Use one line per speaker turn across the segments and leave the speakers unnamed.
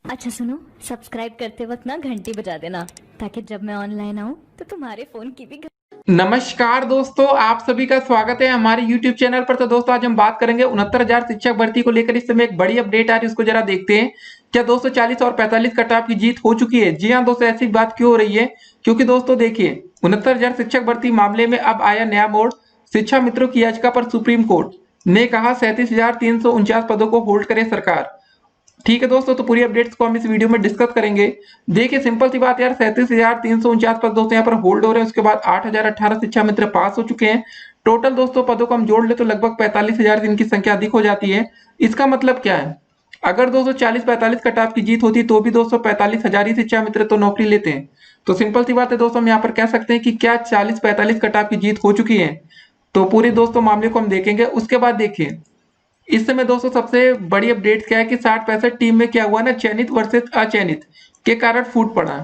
अच्छा सुनो, सब्सक्राइब करते वक्त ना घंटी बजा देना ताकि जब मैं ऑनलाइन आऊँ तो तुम्हारे फोन की भी
नमस्कार दोस्तों, आप सभी का स्वागत है हमारे YouTube चैनल पर। तो दोस्तों आज हम बात करेंगे 69,000 शिक्षक भर्ती को लेकर। इस समय एक बड़ी अपडेट आ रही है, उसको जरा देखते हैं। क्या 240 और 45 कट-ऑफ की जीत हो चुकी है? जी हाँ दोस्तों, ऐसी बात क्यों हो रही है? क्योंकि दोस्तों देखिए, 69,000 शिक्षक भर्ती मामले में अब आया नया मोड़। शिक्षा मित्रों की याचिका पर सुप्रीम कोर्ट ने कहा 37,349 पदों को होल्ड करे सरकार। ठीक है दोस्तों, तो पूरी अपडेट्स को हम इस वीडियो में डिस्कस करेंगे। देखिए सिंपल सी बात यार, 37,349 पद दोस्तों यहाँ पर होल्ड हो रहे हैं। उसके बाद 8,018 शिक्षा मित्र पास हो चुके हैं। टोटल दोस्तों पदों को हम जोड़ ले तो लगभग 45,000 इनकी संख्या अधिक हो जाती है। इसका मतलब क्या है? अगर 240-45 कट-ऑफ की जीत होती तो भी दोस्तों 45,000 ही शिक्षा मित्र तो नौकरी लेते हैं। तो सिंपल सी बात है दोस्तों, हम यहाँ पर कह सकते हैं कि क्या 40-45 कट-ऑफ की जीत हो चुकी है? तो पूरी दोस्तों मामले को हम देखेंगे। उसके बाद देखिए, इस समय दोस्तों सबसे बड़ी अपडेट क्या है कि 60-65 टीम में क्या हुआ ना, चयनित वर्सेस अचयनित के कारण फूट पड़ा।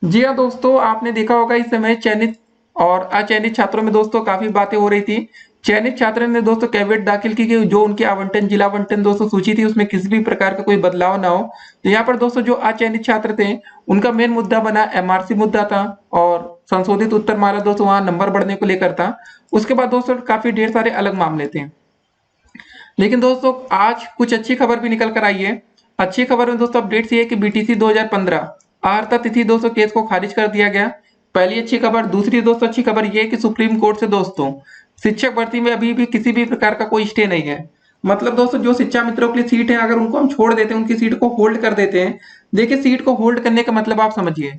जी हाँ दोस्तों, आपने देखा होगा इस समय चयनित और अचयनित छात्रों में दोस्तों काफी बातें हो रही थी। चयनित छात्रों ने दोस्तों कैवेट दाखिल की कि जो उनकी आवंटन जिला आवंटन दोस्तों सूची थी उसमें किसी भी प्रकार का कोई बदलाव ना हो। तो यहाँ पर दोस्तों जो अचयनित छात्र थे उनका मेन मुद्दा बना एमआरसी मुद्दा था और संशोधित उत्तरमाला दोस्तों वहां नंबर बढ़ने को लेकर था। उसके बाद दोस्तों काफी ढेर सारे अलग मामले थे। लेकिन दोस्तों आज कुछ अच्छी खबर भी निकल कर आई है। अच्छी खबर में दोस्तों अपडेट ये है कि बीटीसी 2015 अर्हता तिथि दोस्तों केस को खारिज कर दिया गया। पहली अच्छी खबर। दूसरी दोस्तों अच्छी खबर ये है कि सुप्रीम कोर्ट से दोस्तों शिक्षक भर्ती में अभी भी किसी भी प्रकार का कोई स्टे नहीं है। मतलब दोस्तों जो शिक्षा मित्रों के लिए सीट है अगर उनको हम छोड़ देते हैं, उनकी सीट को होल्ड कर देते हैं। देखिए सीट को होल्ड करने का मतलब आप समझिए,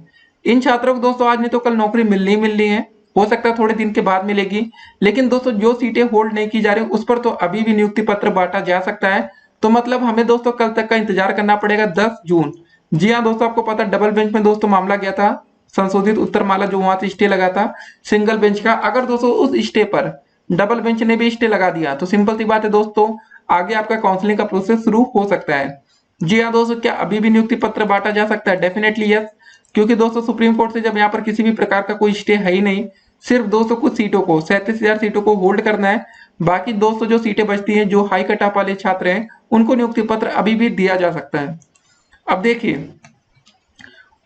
इन छात्रों को दोस्तों आज नहीं तो कल नौकरी मिलनी ही मिलनी है। हो सकता है थोड़े दिन के बाद मिलेगी, लेकिन दोस्तों जो सीटें होल्ड नहीं की जा रही उस पर तो अभी भी नियुक्ति पत्र बांटा जा सकता है। तो मतलब हमें दोस्तों कल तक का इंतजार करना पड़ेगा 10 जून। जी हाँ दोस्तों, आपको पता डबल बेंच में दोस्तों मामला गया था, संशोधित उत्तरमाला जो वहां से स्टे लगा था सिंगल बेंच का। अगर दोस्तों उस स्टे पर डबल बेंच ने भी स्टे लगा दिया तो सिंपल सी बात है दोस्तों, आगे आपका काउंसलिंग का प्रोसेस शुरू हो सकता है। जी हाँ दोस्तों, क्या अभी भी नियुक्ति पत्र बांटा जा सकता है? Definitely yes. क्योंकि दोस्तों सुप्रीम कोर्ट से जब यहाँ पर किसी भी प्रकार का कोई स्टे है ही नहीं, सिर्फ 200 कुछ सीटों को 37,000 सीटों को होल्ड करना है। बाकी 200 जो सीटें बचती हैं, जो हाई कट ऑफ वाले छात्र हैं उनको नियुक्ति पत्र अभी भी दिया जा सकता है। अब देखिए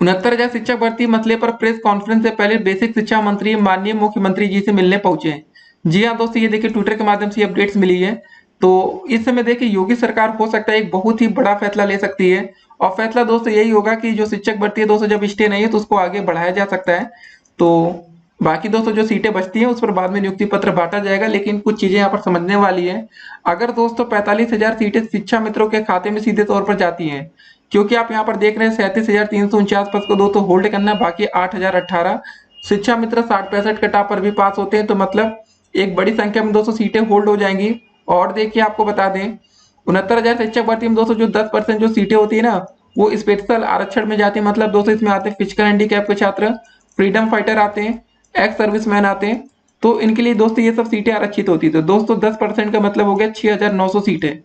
69,000 शिक्षक भर्ती मसले पर प्रेस कॉन्फ्रेंस से पहले बेसिक शिक्षा मंत्री माननीय मुख्यमंत्री जी से मिलने पहुंचे हैं। जी हाँ दोस्तों, ये देखिए ट्विटर के माध्यम से अपडेट्स मिली है। तो इस समय देखिए योगी सरकार हो सकता है एक बहुत ही बड़ा फैसला ले सकती है। और फैसला दोस्तों यही होगा कि जो शिक्षक भर्ती है दोस्तों जब स्टे नहीं है तो उसको आगे बढ़ाया जा सकता है। तो बाकी दोस्तों जो सीटें बचती हैं उस पर बाद में नियुक्ति पत्र बांटा जाएगा। लेकिन कुछ चीजें यहाँ पर समझने वाली है। अगर दोस्तों 45,000 सीटें शिक्षा मित्रों के खाते में सीधे तौर पर जाती हैं, क्योंकि आप यहाँ पर देख रहे हैं 37,349 पद को दोस्तों होल्ड करना, बाकी 8,018 शिक्षा मित्र 60-65 कटा पर भी पास होते हैं। तो मतलब एक बड़ी संख्या में दोस्तों सीटें होल्ड हो जाएंगी। और देखिए आपको बता दें 69,000 शिक्षक भर्ती में दोस्तों जो 10% जो सीटें होती है ना वो स्पेशल आरक्षण में जाती है। मतलब दोस्तों इसमें आते हैं फिजिकल हैंडीकैप के छात्र, फ्रीडम फाइटर आते हैं, एक्स सर्विसमैन आते हैं। तो इनके लिए दोस्तों ये सब सीटें आरक्षित होती है। तो दोस्तों 10% का मतलब हो गया 6,900 सीटें।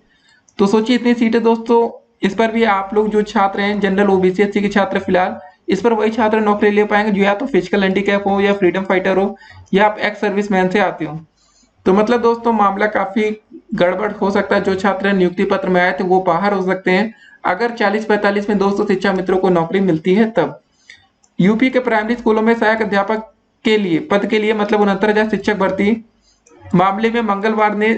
तो सोचिए इतनी सीटें दोस्तों, इस पर भी आप लोग जो छात्र हैं जनरल ओबीसी एससी के छात्र फिलहाल इस पर वही छात्र नौकरी ले पाएंगे जो या तो फिजिकल हैंडीकैप हो या फ्रीडम फाइटर हो या आप एक्स सर्विसमैन से आते हो। तो मतलब दोस्तों मामला काफी गड़बड़ हो सकता है। जो छात्र नियुक्ति पत्र में आए थे वो बाहर हो सकते हैं अगर 40-45 में दोस्तों शिक्षा मित्रों को नौकरी मिलती है तब। यूपी के प्राइमरी स्कूलों में सहायक अध्यापक के लिए पद के लिए मतलब 69,000 शिक्षक भर्ती मामले में मंगलवार ने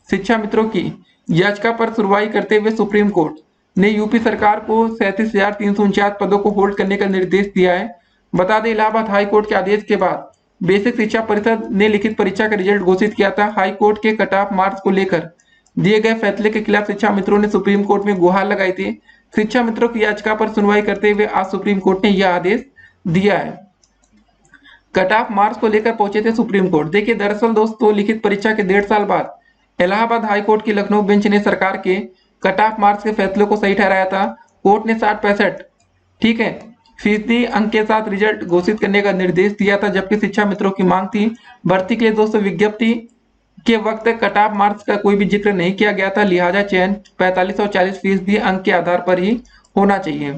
शिक्षा मित्रों की याचिका पर सुनवाई करते हुए सुप्रीम कोर्ट ने यूपी सरकार को 37,349 पदों को होल्ड करने का निर्देश दिया है। बता दें इलाहाबाद हाई कोर्ट के आदेश के बाद बेसिक शिक्षा परिषद ने लिखित परीक्षा का रिजल्ट घोषित किया था। हाई कोर्ट के कट ऑफ मार्क्स को लेकर दिए गए फैसले के खिलाफ शिक्षा मित्रों ने सुप्रीम कोर्ट में गुहार लगाई थी। शिक्षा मित्रों की याचिका पर सुनवाई करते हुए आज सुप्रीम कोर्ट ने यह आदेश दिया है। कट ऑफ मार्क्स को लेकर पहुंचे थे सुप्रीम कोर्ट। देखिए दरअसल दोस्तों लिखित परीक्षा के 1.5 साल बाद इलाहाबाद हाई कोर्ट की लखनऊ बेंच ने सरकार के कट ऑफ मार्क्स के फैसले को सही ठहराया था। कोर्ट ने 60-65 ठीक है फीसदी अंक के साथ रिजल्ट घोषित करने का निर्देश दिया था, जबकि शिक्षा मित्रों की मांग थी भर्ती के लिए दोस्तों विज्ञप्ति के वक्त कट ऑफ मार्क्स का कोई भी जिक्र नहीं किया गया था, लिहाजा चयन 45 और 40% अंक के आधार पर ही होना चाहिए।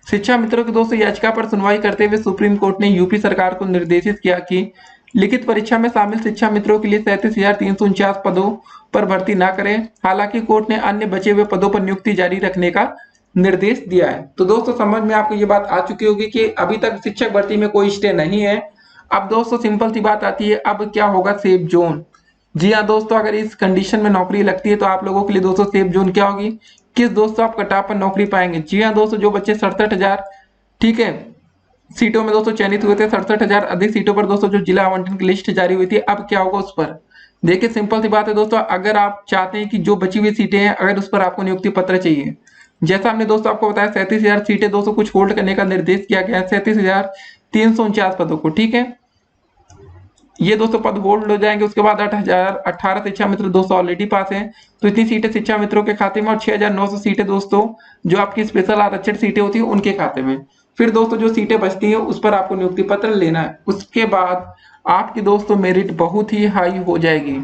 शिक्षा मित्रों की दोस्तों याचिका पर सुनवाई करते हुए सुप्रीम कोर्ट ने यूपी सरकार को निर्देशित किया कि लिखित परीक्षा में शामिल शिक्षा मित्रों के लिए 37,349 पदों पर भर्ती न करें। हालांकि कोर्ट ने अन्य बचे हुए पदों पर नियुक्ति जारी रखने का निर्देश दिया है। तो दोस्तों समझ में आपको ये बात आ चुकी होगी कि अभी तक शिक्षक भर्ती में कोई स्टे नहीं है। अब दोस्तों सिंपल सी बात आती है, अब क्या होगा, सेफ जोन। जी हाँ दोस्तों, अगर इस कंडीशन में नौकरी लगती है तो आप लोगों के लिए दोस्तों सेफ जोन क्या होगी, किस दोस्तों आप कटाप पर नौकरी पाएंगे। जी हाँ दोस्तों, जो बच्चे 67,000 ठीक है सीटों में दोस्तों चयनित हुए थे, 67,000 अधिक सीटों पर दोस्तों जो जिला आवंटन की लिस्ट जारी हुई थी, अब क्या होगा उस पर। देखिए सिंपल सी बात है दोस्तों, अगर आप चाहते हैं कि जो बची हुई सीटें हैं अगर उस पर आपको नियुक्ति पत्र चाहिए, जैसा हमने दोस्तों आपको बताया 37,000 सीटें दोस्तों कुछ होल्ड करने का निर्देश किया गया है, 37,349 पदों को। ठीक है, ये दोस्तों पद होल्ड हो जाएंगे। उसके बाद 8,018 शिक्षा मित्र दोस्तों ऑलरेडी पास हैं, तो इतनी सीटें शिक्षा मित्रों के खाते में, और 6,900 सीटें दोस्तों जो आपकी स्पेशल आरक्षित सीटें होती है उनके खाते में। फिर दोस्तों जो सीटें बचती हैं उस पर आपको नियुक्ति पत्र लेना है। उसके बाद आपकी दोस्तों मेरिट बहुत ही हाई हो जाएगी।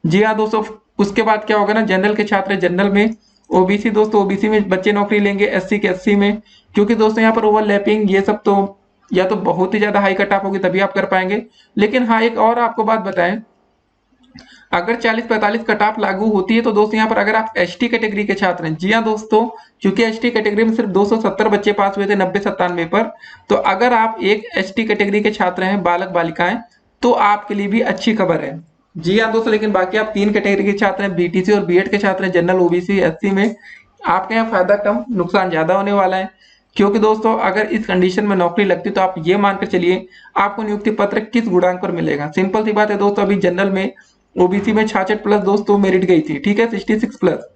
जी हाँ दोस्तों, उसके बाद क्या होगा ना, जनरल के छात्र जनरल में, ओबीसी दोस्तों ओबीसी में बच्चे नौकरी लेंगे, एससी के एससी में, क्योंकि दोस्तों यहाँ पर ओवरलैपिंग ये सब तो या तो बहुत ही ज्यादा हाई कट ऑफ होगी तभी आप कर पाएंगे। लेकिन हाँ एक और आपको बात बताएं, अगर 40-45 कट ऑफ लागू होती है तो दोस्तों यहाँ पर अगर आप एसटी कैटेगरी के छात्र हैं, जी हाँ दोस्तों, क्योंकि एसटी कैटेगरी में सिर्फ 270 बच्चे पास हुए थे 90-97 पर, तो अगर आप एक एसटी कैटेगरी के छात्र हैं, बालक बालिकाएं, तो आपके लिए भी अच्छी खबर है। जी हाँ दोस्तों, लेकिन बाकी आप 3 कैटेगरी के छात्र हैं, बीटीसी और बीएड के छात्र हैं, जनरल, ओबीसी, एससी में, आपके यहाँ फायदा कम नुकसान ज्यादा होने वाला है। क्योंकि दोस्तों अगर इस कंडीशन में नौकरी लगती तो आप ये मानकर चलिए आपको नियुक्ति पत्र किस गुणांक पर मिलेगा। सिंपल सी बात है दोस्तों, अभी जनरल में ओबीसी में 66 प्लस दोस्तों मेरिट गई थी, ठीक है, 66 प्लस।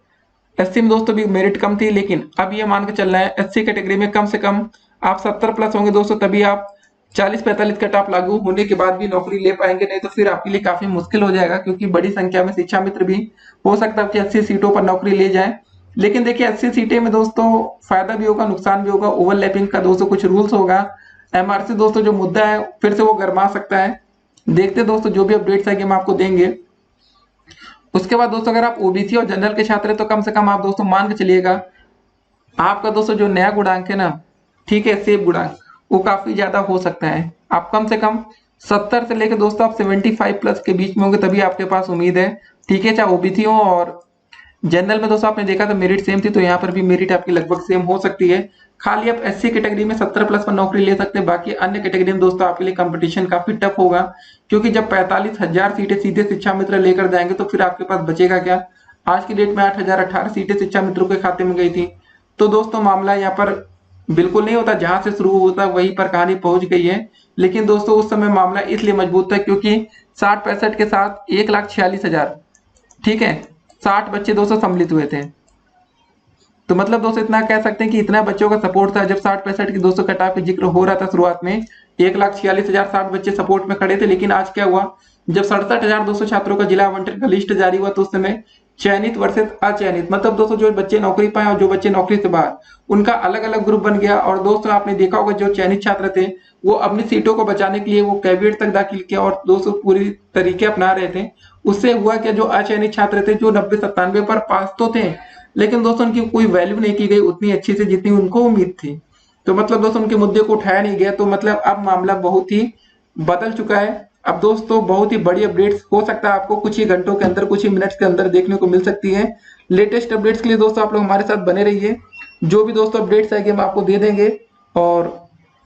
एससी में दोस्तों भी मेरिट कम थी, लेकिन अब ये मान के चलना है एससी कैटेगरी में कम से कम आप 70 प्लस होंगे दोस्तों, तभी आप 40-45 कट ऑफ लागू होने के बाद भी नौकरी ले पाएंगे, नहीं तो फिर आपके लिए काफी मुश्किल हो जाएगा, क्योंकि बड़ी संख्या में शिक्षा मित्र भी हो सकता है कि 80 सीटों पर नौकरी ले जाए। लेकिन देखिए 80 सीटें में दोस्तों फायदा भी होगा नुकसान भी होगा, ओवरलैपिंग का दोस्तों कुछ रूल्स होगा, एमआरसी दोस्तों जो मुद्दा है फिर से वो गरमा सकता है। देखते दोस्तों जो भी अपडेट्स आएंगे हम आपको देंगे। उसके बाद दोस्तों अगर आप ओबीसी और जनरल के छात्र हैं तो कम से कम आप दोस्तों मान के चलिएगा आपका दोस्तों जो नया गुणांक है ना, ठीक है, सेफ गुणांक, वो काफी ज्यादा हो सकता है। आप कम से कम 70 से लेकर दोस्तों आप 75 प्लस के बीच में होंगे तभी आपके पास उम्मीद है। ठीक है, चाहे ओबीसी हो और जनरल में दोस्तों आपने देखा था मेरिट सेम थी, तो यहाँ पर भी मेरिट आपकी लगभग सेम हो सकती है। खाली आप एससी कैटेगरी में 70 प्लस पर नौकरी ले सकते हैं, बाकी अन्य कैटेगरी में दोस्तों आपके लिए कंपटीशन काफी टफ होगा, क्योंकि जब 45,000 सीटें सीधे शिक्षा मित्र लेकर जाएंगे तो फिर आपके पास बचेगा क्या। आज की डेट में 8,018 सीटें शिक्षा मित्रों के खाते में गई थी, तो दोस्तों मामला यहाँ पर बिल्कुल नहीं होता जहां से शुरू होता वहीं पर कहानी पहुंच गई है। लेकिन दोस्तों उस समय मामला इसलिए मजबूत था क्योंकि 60-65 के साथ 1,46,000, ठीक है, 60 बच्चे दोस्तों सम्मिलित हुए थे। तो मतलब दोस्तों इतना कह सकते हैं कि इतना बच्चों का सपोर्ट था। जब 60-65 की दोस्तों कट ऑफ जिक्र हो रहा था शुरुआत में, 1,46,000 60 बच्चे सपोर्ट में खड़े थे। लेकिन आज क्या हुआ, जब 67,200 छात्रों का जिला आवंटन का लिस्ट जारी हुआ तो उस समय चयनित वर्सेस अचयनित, मतलब दोस्तों जो बच्चे नौकरी पाए और जो बच्चे नौकरी से बाहर, उनका अलग अलग ग्रुप बन गया। और दोस्तों आपने देखा होगा जो चयनित छात्र थे वो अपनी सीटों को बचाने के लिए वो कैविएट तक दाखिल किया और दोस्तों पूरी तरीके अपना रहे थे। उससे हुआ क्या, जो अचयनित छात्र थे जो 90-97 पर पास तो थे, लेकिन दोस्तों उनकी कोई वैल्यू नहीं की गई उतनी अच्छी से जितनी उनको उम्मीद थी। तो मतलब दोस्तों उनके मुद्दे को उठाया नहीं गया। तो मतलब अब मामला बहुत ही बदल चुका है। अब दोस्तों बहुत ही बड़ी अपडेट्स हो सकता है आपको कुछ ही घंटों के अंदर, कुछ ही मिनट्स के अंदर देखने को मिल सकती है। लेटेस्ट अपडेट्स के लिए दोस्तों आप लोग हमारे साथ बने रहिए, जो भी दोस्तों अपडेट्स आएंगे हम आपको दे देंगे। और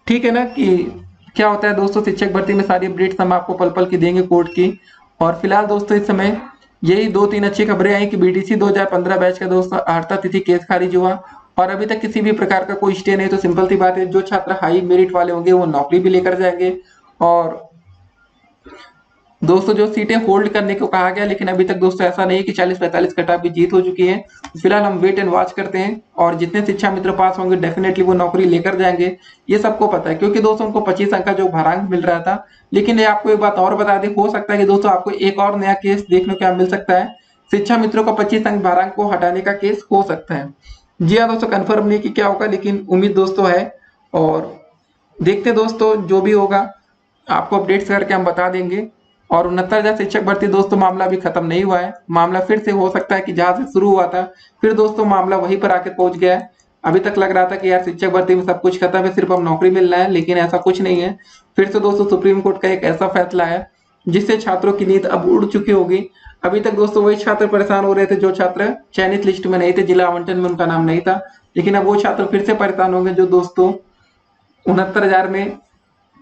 ठीक है ना, कि क्या होता है दोस्तों शिक्षक भर्ती में सारी अपडेट्स हम आपको पल पल की देंगे कोर्ट की। और फिलहाल दोस्तों इस समय यही 2-3 अच्छी खबरें आई कि बीटीसी 2015 बैच का दोस्तों अर्हता तिथि केस खारिज हुआ और अभी तक किसी भी प्रकार का कोई स्टे नहीं। तो सिंपल सी बात है, जो छात्र हाई मेरिट वाले होंगे वो नौकरी भी लेकर जाएंगे। और दोस्तों जो सीटें होल्ड करने को कहा गया, लेकिन अभी तक दोस्तों ऐसा नहीं है कि 40-45 कट ऑफ की जीत हो चुकी है। फिलहाल हम वेट एंड वॉच करते हैं और जितने शिक्षा मित्र पास होंगे डेफिनेटली वो नौकरी लेकर जाएंगे, ये सबको पता है, क्योंकि दोस्तों उनको 25 अंक का जो भारांक मिल रहा था। लेकिन ये आपको एक बात और बता दें, हो सकता है कि दोस्तों आपको एक और नया केस देखने को मिल सकता है, शिक्षा मित्रों का 25 अंक भारांक को हटाने का केस हो सकता है। जी हाँ दोस्तों, कंफर्म नहीं कि क्या होगा, लेकिन उम्मीद दोस्तों है। और देखते दोस्तों जो भी होगा आपको अपडेट्स करके हम बता देंगे। और 69,000 शिक्षक भर्ती दोस्तों मामला अभी खत्म नहीं हुआ है, मामला फिर से हो सकता है कि जहां से शुरू हुआ था फिर दोस्तों मामला वहीं पर आके पहुंच गया है। अभी तक लग रहा था कि यार शिक्षक भर्ती में सब कुछ खत्म है, सिर्फ अब नौकरी मिलना है, लेकिन ऐसा कुछ नहीं है। फिर से दोस्तों सुप्रीम कोर्ट का एक ऐसा फैसला है जिससे छात्रों की नींद अब उड़ चुकी होगी। अभी तक दोस्तों वही छात्र परेशान हो रहे थे जो छात्र चयनित लिस्ट में नहीं थे, जिला आवंटन में उनका नाम नहीं था। लेकिन अब वो छात्र फिर से परेशान होंगे जो दोस्तों 69,000 में,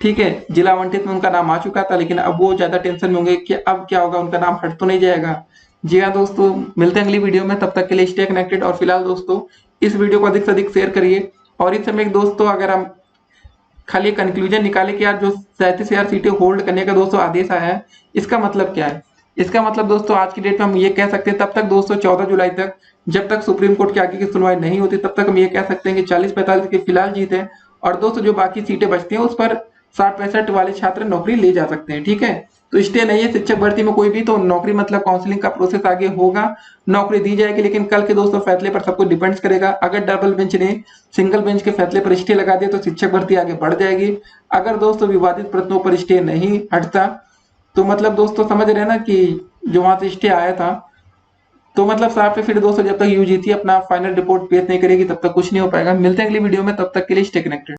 ठीक है, जिला आवंटित में उनका नाम आ चुका था, लेकिन अब वो ज्यादा टेंशन में होंगे कि अब क्या होगा, उनका नाम हट तो नहीं जाएगा। जी हाँ दोस्तों, मिलते हैं अगली वीडियो में, तब तक के लिए स्टे कनेक्टेड। और फिलहाल दोस्तों इस वीडियो को अधिक से अधिक शेयर करिए। और इस समय दोस्तों अगर हम खाली कंक्लूजन निकाले कि यार जो 37,000 सीटें होल्ड करने का दोस्तों आदेश आया है, इसका मतलब क्या है? इसका मतलब दोस्तों आज की डेट में हम ये कह सकते हैं, तब तक दोस्तों 14 जुलाई तक, जब तक सुप्रीम कोर्ट के आगे की सुनवाई नहीं होती, तब तक हम ये कह सकते हैं कि 40-45 की फिलहाल जीत है। और दोस्तों जो बाकी सीटें बचती हैं उस पर 60-65 वाले छात्र नौकरी ले जा सकते हैं, ठीक है। तो स्टे नहीं है शिक्षक भर्ती में कोई भी, तो नौकरी मतलब काउंसलिंग का प्रोसेस आगे होगा, नौकरी दी जाएगी। लेकिन कल के दोस्तों फैसले पर सबको डिपेंड्स करेगा। अगर डबल बेंच ने सिंगल बेंच के फैसले पर स्टे लगा दिया तो शिक्षक भर्ती आगे बढ़ जाएगी। अगर दोस्तों विवादित प्रश्नों पर स्टे नहीं हटता तो मतलब दोस्तों समझ रहे हैं ना कि जो वहां से स्टे आया था, तो मतलब साहब पे फिर दोस्तों जब तक यूजीसी अपना फाइनल रिपोर्ट पेश नहीं करेगी तब तक कुछ नहीं हो पाएगा। मिलते हैं अगली वीडियो में, तब तक के लिए स्टे कनेक्टेड।